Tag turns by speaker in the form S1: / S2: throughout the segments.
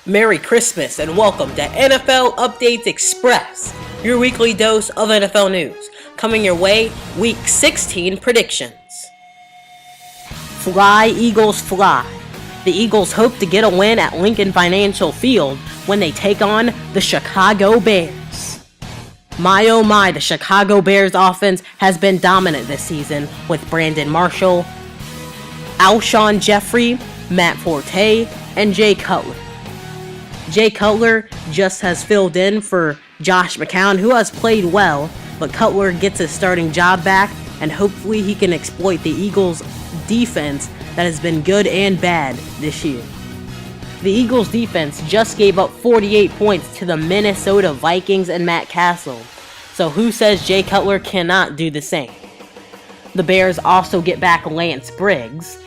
S1: Merry Christmas and welcome to NFL Updates Express, your weekly dose of NFL news. Coming your way, Week 16 predictions. Fly, Eagles, fly. The Eagles hope to get a win at Lincoln Financial Field when they take on the Chicago Bears. My oh my, the Chicago Bears offense has been dominant this season with Brandon Marshall, Alshon Jeffrey, Matt Forte, and Jay Cutler. Jay Cutler just has filled in for Josh McCown, who has played well, but Cutler gets his starting job back, and hopefully he can exploit the Eagles' defense that has been good and bad this year. The Eagles' defense just gave up 48 points to the Minnesota Vikings and Matt Castle, so who says Jay Cutler cannot do the same? The Bears also get back Lance Briggs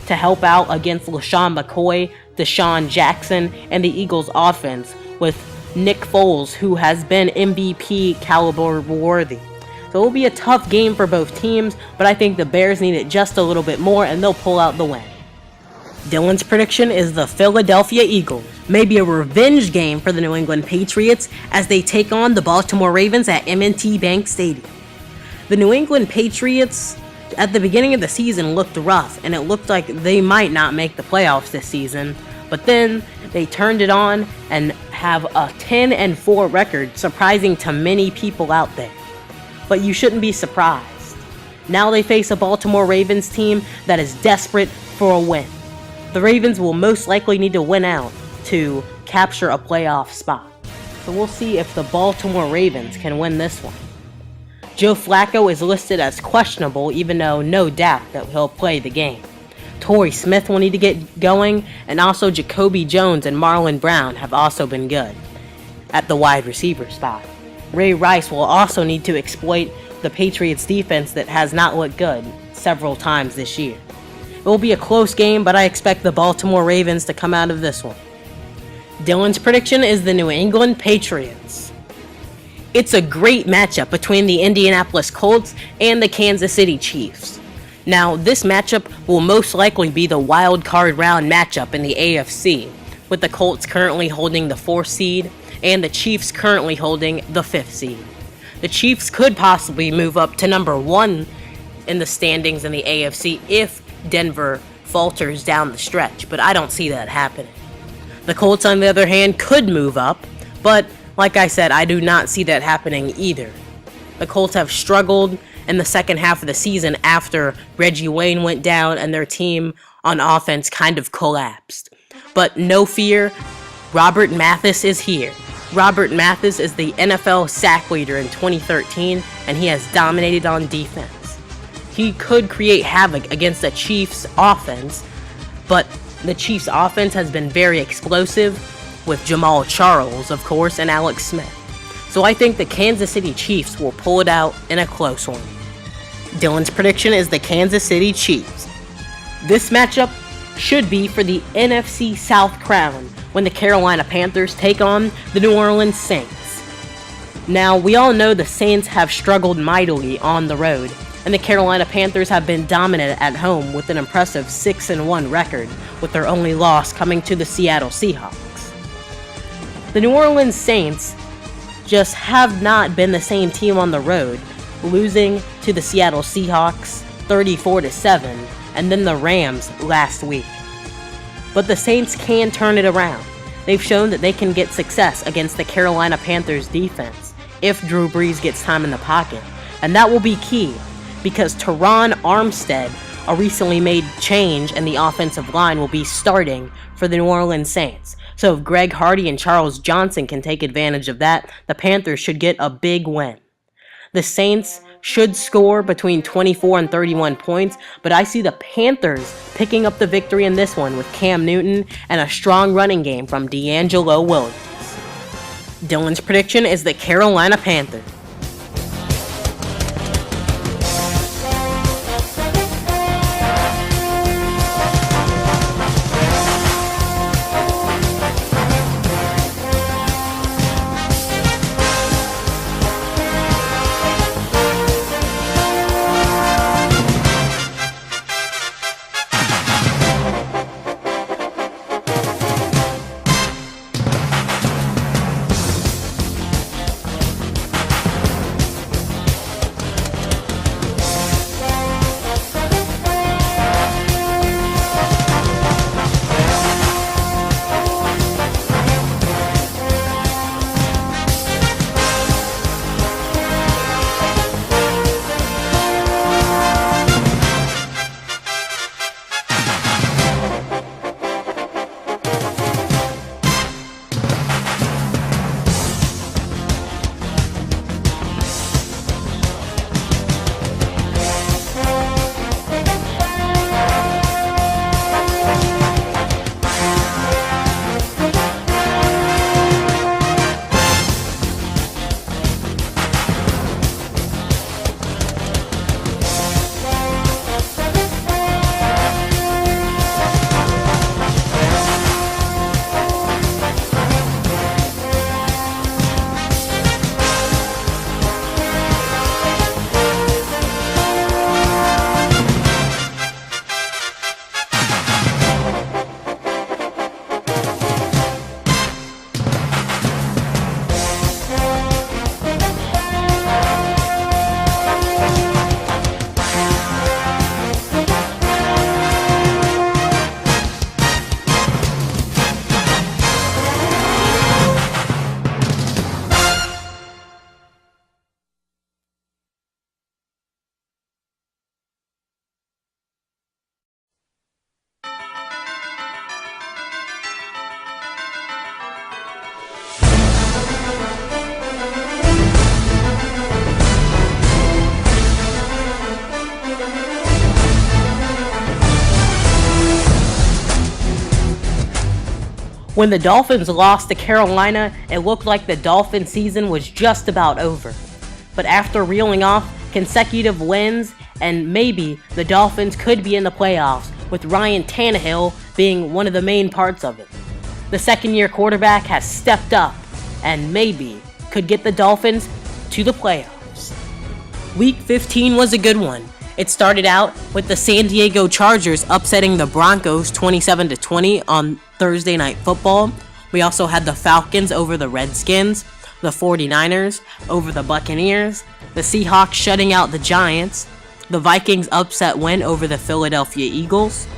S1: to help out against LaShawn McCoy, Deshaun Jackson, and the Eagles offense with Nick Foles, who has been MVP caliber worthy. So it will be a tough game for both teams, but I think the Bears need it just a little bit more and they'll pull out the win. Dylan's prediction is the Philadelphia Eagles. Maybe a revenge game for the New England Patriots as they take on the Baltimore Ravens at M&T Bank Stadium. The New England Patriots at the beginning of the season looked rough, and it looked like they might not make the playoffs this season, but then they turned it on and have a 10-4 record, surprising to many people out there. But you shouldn't be surprised. Now they face a Baltimore Ravens team that is desperate for a win. The Ravens will most likely need to win out to capture a playoff spot. So we'll see if the Baltimore Ravens can win this one. Joe Flacco is listed as questionable, even though no doubt that he'll play the game. Torrey Smith will need to get going, and also Jacoby Jones and Marlon Brown have also been good at the wide receiver spot. Ray Rice will also need to exploit the Patriots defense that has not looked good several times this year. It will be a close game, but I expect the Baltimore Ravens to come out of this one. Dylan's prediction is the New England Patriots. It's a great matchup between the Indianapolis Colts and the Kansas City Chiefs. Now, this matchup will most likely be the wild card round matchup in the AFC, with the Colts currently holding the 4th seed and the Chiefs currently holding the 5th seed. The Chiefs could possibly move up to number 1 in the standings in the AFC if Denver falters down the stretch, but I don't see that happening. The Colts, on the other hand, could move up, but like I said, I do not see that happening either. The Colts have struggled in the second half of the season after Reggie Wayne went down and their team on offense kind of collapsed. But no fear, Robert Mathis is here. Robert Mathis is the NFL sack leader in 2013, and he has dominated on defense. He could create havoc against the Chiefs' offense, but the Chiefs' offense has been very explosive, with Jamal Charles, of course, and Alex Smith. So I think the Kansas City Chiefs will pull it out in a close one. Dylan's prediction is the Kansas City Chiefs. This matchup should be for the NFC South crown when the Carolina Panthers take on the New Orleans Saints. Now, we all know the Saints have struggled mightily on the road, and the Carolina Panthers have been dominant at home with an impressive 6-1 record, with their only loss coming to the Seattle Seahawks. The New Orleans Saints just have not been the same team on the road, losing to the Seattle Seahawks 34-7 and then the Rams last week. But the Saints can turn it around. They've shown that they can get success against the Carolina Panthers defense if Drew Brees gets time in the pocket. And that will be key because Teron Armstead, a recently made change in the offensive line, will be starting for the New Orleans Saints. So if Greg Hardy and Charles Johnson can take advantage of that, the Panthers should get a big win. The Saints should score between 24 and 31 points, but I see the Panthers picking up the victory in this one with Cam Newton and a strong running game from D'Angelo Williams. Dylan's prediction is the Carolina Panthers. When the Dolphins lost to Carolina, it looked like the Dolphin season was just about over. But after reeling off consecutive wins, and maybe the Dolphins could be in the playoffs, with Ryan Tannehill being one of the main parts of it. The second-year quarterback has stepped up and maybe could get the Dolphins to the playoffs. Week 15 was a good one. It started out with the San Diego Chargers upsetting the Broncos 27-20 on Thursday Night Football. We also had the Falcons over the Redskins, the 49ers over the Buccaneers, the Seahawks shutting out the Giants, the Vikings upset win over the Philadelphia Eagles,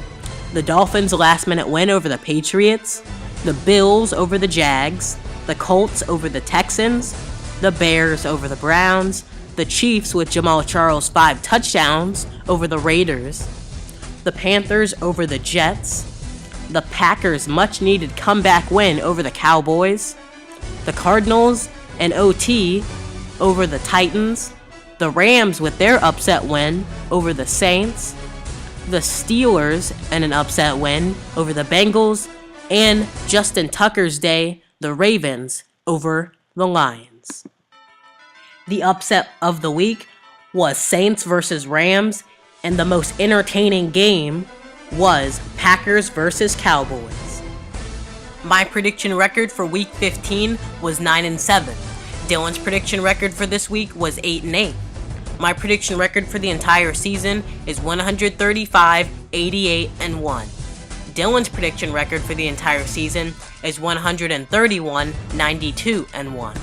S1: the Dolphins last-minute win over the Patriots, the Bills over the Jags, the Colts over the Texans, the Bears over the Browns, the Chiefs with Jamal Charles' 5 touchdowns over the Raiders, the Panthers over the Jets, the Packers' much-needed comeback win over the Cowboys, the Cardinals and OT over the Titans, the Rams with their upset win over the Saints, the Steelers and an upset win over the Bengals, and Justin Tucker's day, the Ravens over the Lions. The upset of the week was Saints versus Rams, and the most entertaining game was Packers versus Cowboys. My prediction record for week 15 was 9-7. Dylan's prediction record for this week was 8-8. My prediction record for the entire season is 135, 88, and 1. Dylan's prediction record for the entire season is 131, 92, and 1.